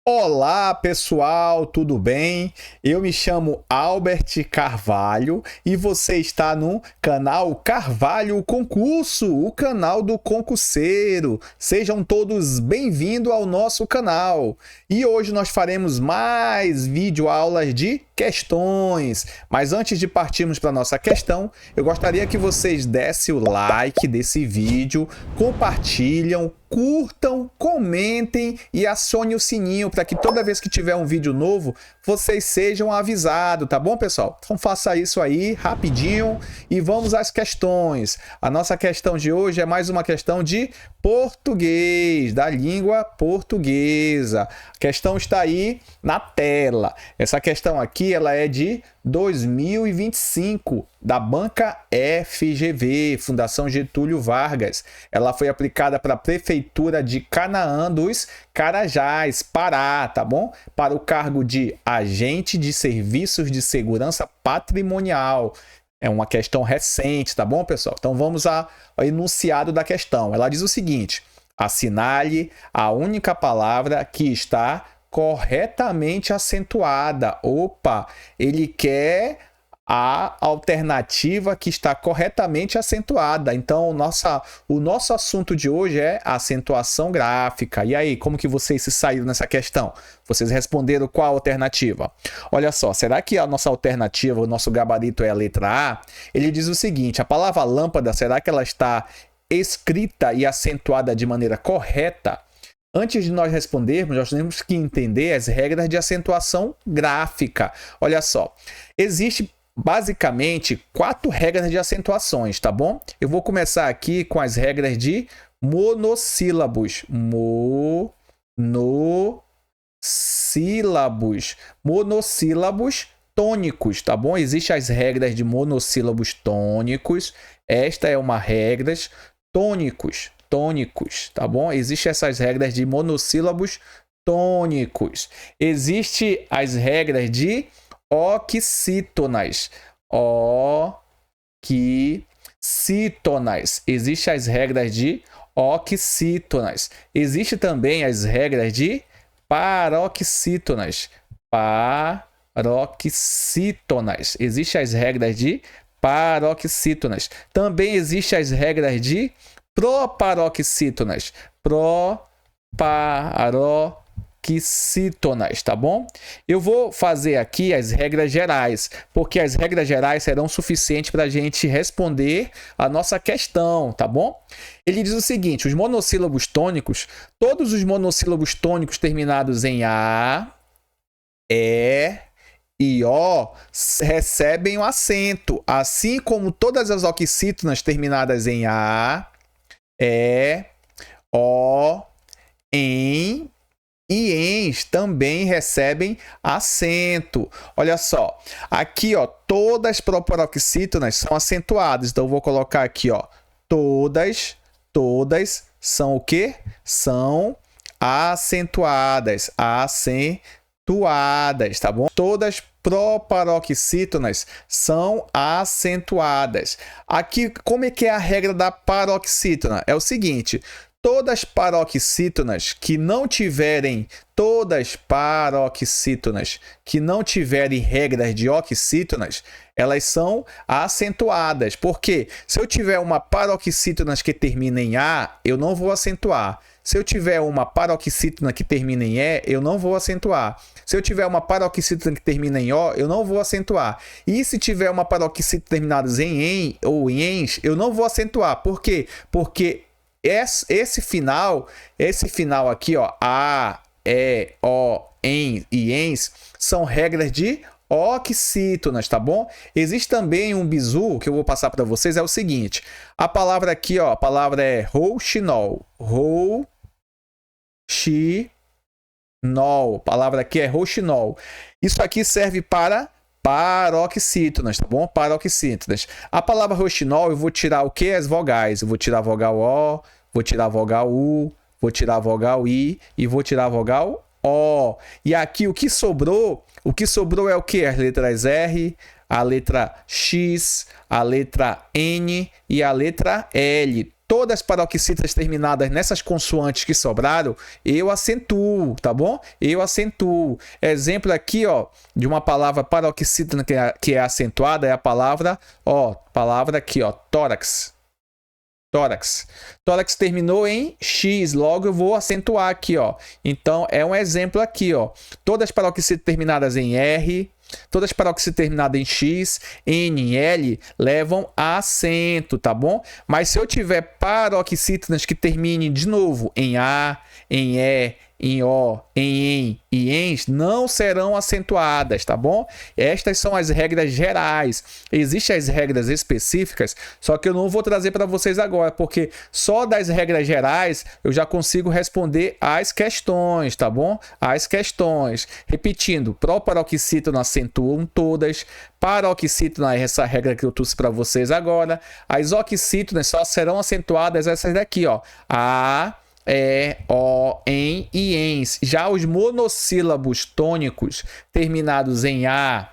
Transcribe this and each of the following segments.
Olá pessoal, tudo bem? Eu me chamo Albert Carvalho e você está no canal Carvalho Concurso, o canal do concurseiro. Sejam todos bem-vindos ao nosso canal. E hoje nós faremos mais videoaulas de questões. Mas antes de partirmos para a nossa questão, eu gostaria que vocês dessem o like desse vídeo, compartilham, curtam, comentem e acionem o sininho para que toda vez que tiver um vídeo novo, vocês sejam avisados, tá bom, pessoal? Então faça isso aí rapidinho e vamos às questões. A nossa questão de hoje é mais uma questão de português, da língua portuguesa. A questão está aí na tela. Essa questão aqui, ela é de 2025, da banca FGV, Fundação Getúlio Vargas. Ela foi aplicada para a Prefeitura de Canaã dos Carajás, Pará, tá bom? Para o cargo de agente de serviços de segurança patrimonial. É uma questão recente, tá bom, pessoal? Então vamos ao enunciado da questão. Ela diz o seguinte: assinale a única palavra que está corretamente acentuada. Opa, ele quer a alternativa que está corretamente acentuada. Então, o nosso assunto de hoje é acentuação gráfica. E aí, como que vocês se saíram nessa questão? Vocês responderam qual alternativa? Olha só, será que a nossa alternativa, o nosso gabarito é a letra A? Ele diz o seguinte: a palavra lâmpada, será que ela está escrita e acentuada de maneira correta? Antes de nós respondermos, nós temos que entender as regras de acentuação gráfica. Olha só, existe basicamente 4 regras de acentuações, tá bom? Eu vou começar aqui com as regras de monossílabos. Monossílabos tônicos, tá bom? Existem as regras de monossílabos tônicos. Esta é uma regra. Tônicos, tá bom? Existem essas regras de monossílabos tônicos. Existem as regras de oxítonas. Existem as regras de oxítonas. Existem também as regras de paroxítonas. Existem as regras de paroxítonas. Também existem as regras de proparoxítonas. Tá bom? Eu vou fazer aqui as regras gerais, porque as regras gerais serão suficientes para a gente responder a nossa questão, tá bom? Ele diz o seguinte: os monossílabos tônicos, todos os monossílabos tônicos terminados em A, E e O recebem um acento, assim como todas as oxítonas terminadas em A, E, O, em e ens também recebem acento. Olha só, aqui ó, todas as proparoxítonas são acentuadas, então eu vou colocar aqui ó, todas são o quê? São acentuadas, tá bom? Todas proparoxítonas são acentuadas. Aqui, como é que é a regra da paroxítona? É o seguinte: todas paroxítonas que não tiverem regras de oxítonas, elas são acentuadas. Porque se eu tiver uma paroxítona que termina em A, eu não vou acentuar. Se eu tiver uma paroxítona que termina em E, eu não vou acentuar. Se eu tiver uma paroxítona que termina em O, eu não vou acentuar. E se tiver uma paroxítona terminada em EN ou em ENS, eu não vou acentuar. Por quê? Porque esse final aqui, ó, A, E, O, EN e ENS, são regras de oxítonas, tá bom? Existe também um bizu que eu vou passar para vocês, é o seguinte: a palavra aqui, ó, a palavra é rouxinol. A palavra aqui é rouxinol. Isso aqui serve para paroxítonas, tá bom? Paroxítonas. A palavra rouxinol, eu vou tirar o que? As vogais. Eu vou tirar a vogal O, vou tirar a vogal U, vou tirar a vogal I e vou tirar a vogal O. E aqui o que sobrou é o que? As letras R, a letra X, a letra N e a letra L. todas as paroxítonas terminadas nessas consoantes que sobraram, eu acentuo, tá bom? Eu acentuo. Exemplo aqui, ó, de uma palavra paroxítona que é acentuada é a palavra, ó, palavra aqui, ó, tórax. Tórax. Tórax terminou em X, logo eu vou acentuar aqui, ó. Então, é um exemplo aqui, ó. Todas as paroxítonas terminadas em R, todas as paroxítonas terminadas em X, N, L, levam acento, tá bom? Mas se eu tiver paroxítonas que terminem de novo em A, em E, em O, em e ens, não serão acentuadas, tá bom? Estas são as regras gerais. Existem as regras específicas, só que eu não vou trazer para vocês agora, porque só das regras gerais eu já consigo responder as questões, tá bom? As questões. Repetindo, proparoxítona acentuam todas, paroxítona é essa regra que eu trouxe para vocês agora. As oxítonas só serão acentuadas essas daqui, ó. A, E, O, em e ens. Já os monossílabos tônicos terminados em A,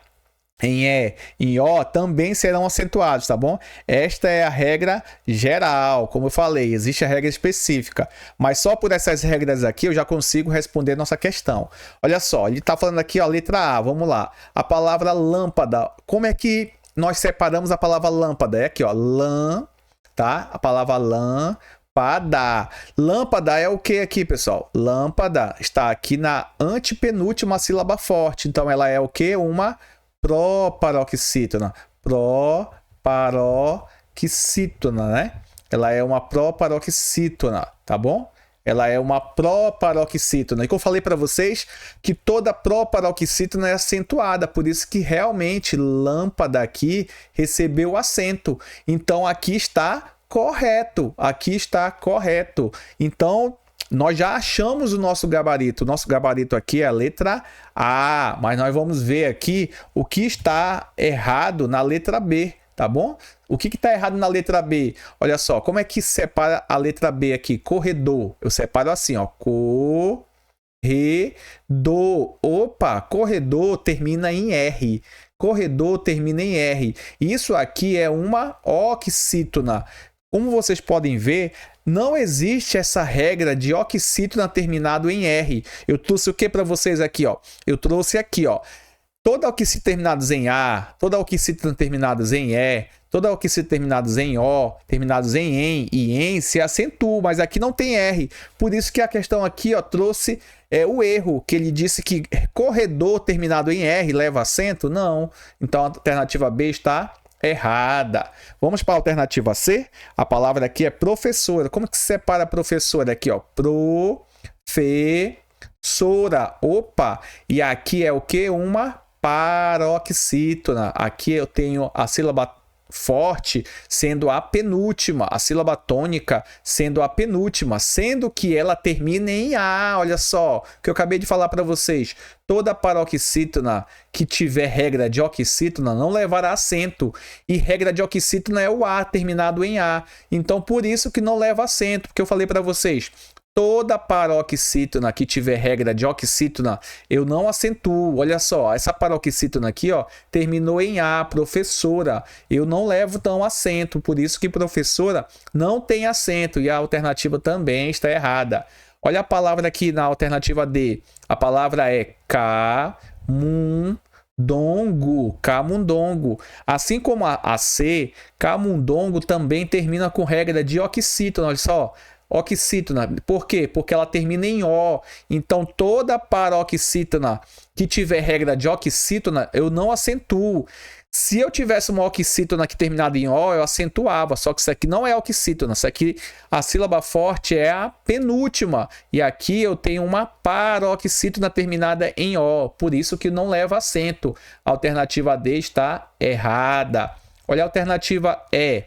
em E, em O também serão acentuados, tá bom? Esta é a regra geral, como eu falei, existe a regra específica, mas só por essas regras aqui eu já consigo responder nossa questão. Olha só, ele está falando aqui, ó, letra A, vamos lá. A palavra lâmpada, como é que nós separamos a palavra lâmpada? É aqui, ó, lã, tá? A palavra lã. Lâmpada. Lâmpada é o que aqui, pessoal? Lâmpada está aqui na antepenúltima sílaba forte. Então, ela é o que? Uma proparoxítona. Proparoxítona, né? Ela é uma proparoxítona, tá bom? Ela é uma proparoxítona. E como eu falei para vocês, que toda proparoxítona é acentuada, por isso que realmente lâmpada aqui recebeu acento. Então, aqui está correto, aqui está correto. Então, nós já achamos o nosso gabarito. O nosso gabarito aqui é a letra A, mas nós vamos ver aqui o que está errado na letra B, tá bom? O que está errado na letra B? Olha só, como é que separa a letra B aqui? Corredor. Eu separo assim, ó. Corredor. Opa, corredor termina em R. Corredor termina em R. Isso aqui é uma oxítona. Como vocês podem ver, não existe essa regra de oxítona terminado em R. Eu trouxe o que para vocês aqui, ó? Eu trouxe aqui, ó. Toda oxítona terminados em A, toda oxítona terminados em E, toda oxítona terminados em O, terminados em e em se acentuam, mas aqui não tem R. Por isso que a questão aqui, ó, trouxe o erro, que ele disse que corredor terminado em R leva acento. Não. Então a alternativa B está errada. Vamos para a alternativa C. A palavra aqui é professora. Como que se separa professora? Aqui, ó. Professora. Opa! E aqui é o que? Uma paroxítona. Aqui eu tenho a sílaba forte sendo a penúltima, a sílaba tônica sendo a penúltima, sendo que ela termina em A. Olha só, o que eu acabei de falar para vocês. Toda paroxítona que tiver regra de oxítona não levará acento. E regra de oxítona é o A, terminado em A. Então, por isso que não leva acento, porque eu falei para vocês, toda paroxítona que tiver regra de oxítona, eu não acentuo. Olha só, essa paroxítona aqui, ó, terminou em A, professora. Eu não levo tão acento, por isso que professora não tem acento. E a alternativa também está errada. Olha a palavra aqui na alternativa D. A palavra é camundongo. Camundongo. Assim como a C, camundongo também termina com regra de oxítona. Olha só. Oxítona. Por quê? Porque ela termina em O. Então, toda paroxítona que tiver regra de oxítona, eu não acentuo. Se eu tivesse uma oxítona que terminada em O, eu acentuava. Só que isso aqui não é oxítona. Isso aqui, a sílaba forte é a penúltima. E aqui eu tenho uma paroxítona terminada em O. Por isso que não leva acento. A alternativa D está errada. Olha a alternativa E.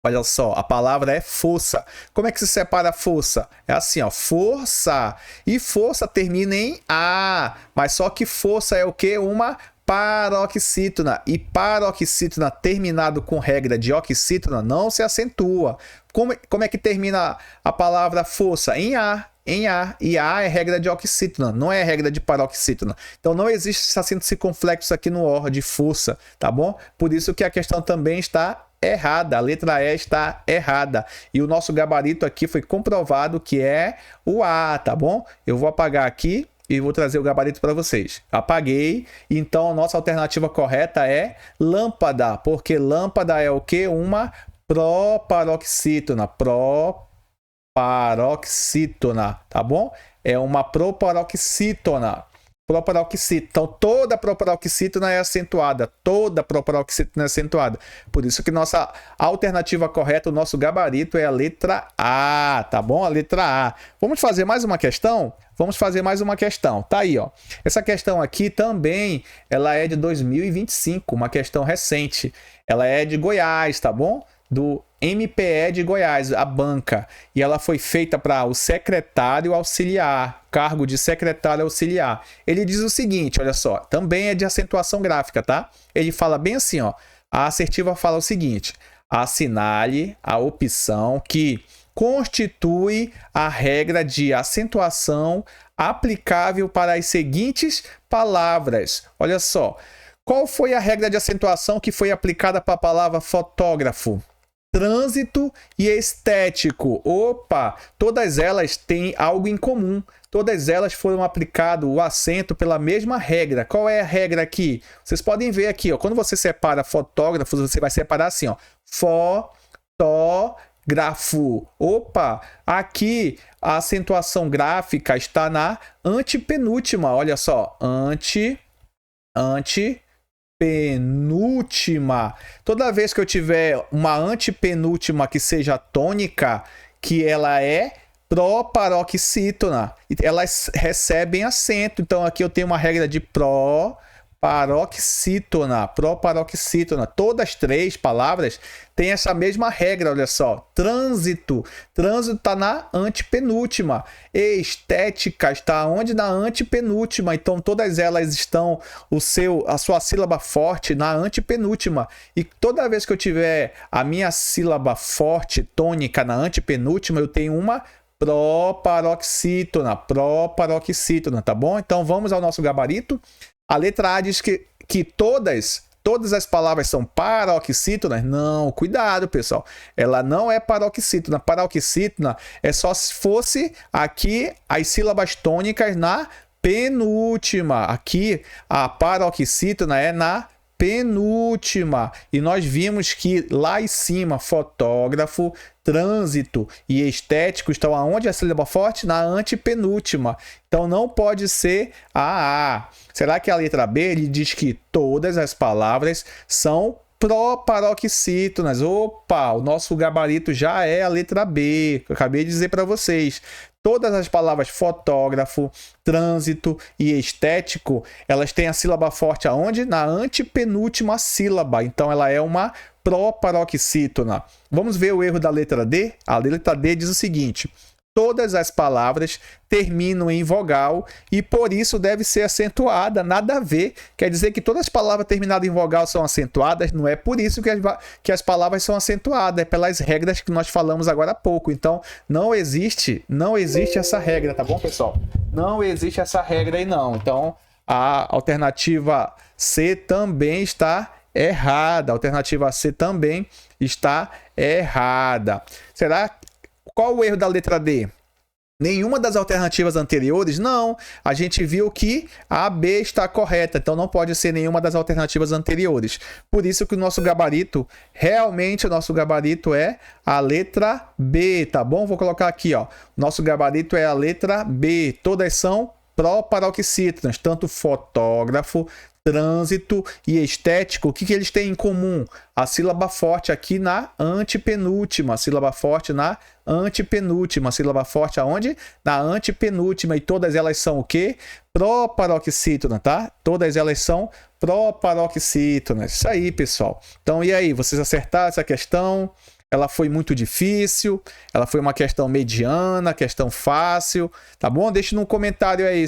Olha só, a palavra é força. Como é que se separa força? É assim, ó, força. E força termina em A. Mas só que força é o quê? Uma paroxítona. E paroxítona terminado com regra de oxítona não se acentua. Como é que termina a palavra força? Em A. Em A. E A é regra de oxítona, não é regra de paroxítona. Então não existe esse acento circunflexo aqui no OR de força, tá bom? Por isso que a questão também está errada, a letra E está errada. E o nosso gabarito aqui foi comprovado que é o A, tá bom? Eu vou apagar aqui e vou trazer o gabarito para vocês. Apaguei, então a nossa alternativa correta é lâmpada, porque lâmpada é o que? Uma proparoxítona, proparoxítona, tá bom? É uma proparoxítona. Proparoxítona. Então, toda proparoxítona é acentuada. Toda proparoxítona é acentuada. Por isso que nossa alternativa correta, o nosso gabarito é a letra A, tá bom? A letra A. Vamos fazer mais uma questão? Vamos fazer mais uma questão. Tá aí, ó. Essa questão aqui também, ela é de 2025, uma questão recente. Ela é de Goiás, tá bom? Do MPE de Goiás, a banca, e ela foi feita para o secretário auxiliar, cargo de secretário auxiliar. Ele diz o seguinte, olha só, também é de acentuação gráfica, tá? Ele fala bem assim, ó, a assertiva fala o seguinte: assinale a opção que constitui a regra de acentuação aplicável para as seguintes palavras. Olha só, qual foi a regra de acentuação que foi aplicada para a palavra fotógrafo? Trânsito e estético. Opa! Todas elas têm algo em comum. Todas elas foram aplicado o acento pela mesma regra. Qual é a regra aqui? Vocês podem ver aqui, ó, quando você separa fotógrafos, você vai separar assim, ó, fotógrafo. Opa! Aqui a acentuação gráfica está na antepenúltima. Olha só, penúltima. Toda vez que eu tiver uma antepenúltima que seja tônica, que ela é proparoxítona, elas recebem acento. Então aqui eu tenho uma regra de proparoxítona. Todas as três palavras têm essa mesma regra, olha só. Trânsito está na antepenúltima. Estética está onde? Na antepenúltima. Então todas elas estão a sua sílaba forte na antepenúltima. E toda vez que eu tiver a minha sílaba forte tônica na antepenúltima, eu tenho uma proparoxítona, tá bom? Então vamos ao nosso gabarito. A letra A diz que todas as palavras são paroxítonas. Não, cuidado, pessoal. Ela não é paroxítona. Paroxítona é só se fosse aqui as sílabas tônicas na penúltima. Aqui a paroxítona é na penúltima. E nós vimos que lá em cima, fotógrafo, trânsito e estético estão aonde a sílaba forte? Na antepenúltima. Então não pode ser a A. Será que a letra B ele diz que todas as palavras são proparoxítonas? Opa, o nosso gabarito já é a letra B. Eu acabei de dizer para vocês. Todas as palavras fotógrafo, trânsito e estético, elas têm a sílaba forte aonde? Na antepenúltima sílaba. Então ela é uma proparoxítona. Vamos ver o erro da letra D? A letra D diz o seguinte: todas as palavras terminam em vogal e por isso deve ser acentuada. Nada a ver. Quer dizer que todas as palavras terminadas em vogal são acentuadas? Não é por isso que as palavras são acentuadas. É pelas regras que nós falamos agora há pouco. Então, não existe essa regra, tá bom, pessoal? Não existe essa regra aí, não. Então, a alternativa C também está errada. A alternativa C também está errada. Qual o erro da letra D? Nenhuma das alternativas anteriores? Não. A gente viu que a B está correta, então não pode ser nenhuma das alternativas anteriores. Por isso que o nosso gabarito, realmente o nosso gabarito é a letra B, tá bom? Vou colocar aqui, ó. Nosso gabarito é a letra B. Todas são proparoxítonas, tanto fotógrafo, trânsito e estético. O que eles têm em comum? A sílaba forte aqui na antepenúltima. Sílaba forte na antepenúltima. Sílaba forte aonde? Na antepenúltima. E todas elas são o quê? Proparoxítona, tá? Todas elas são proparoxítonas. Isso aí, pessoal. Então, e aí? Vocês acertaram essa questão? Ela foi muito difícil? Ela foi uma questão mediana? Questão fácil? Tá bom? Deixe no comentário aí se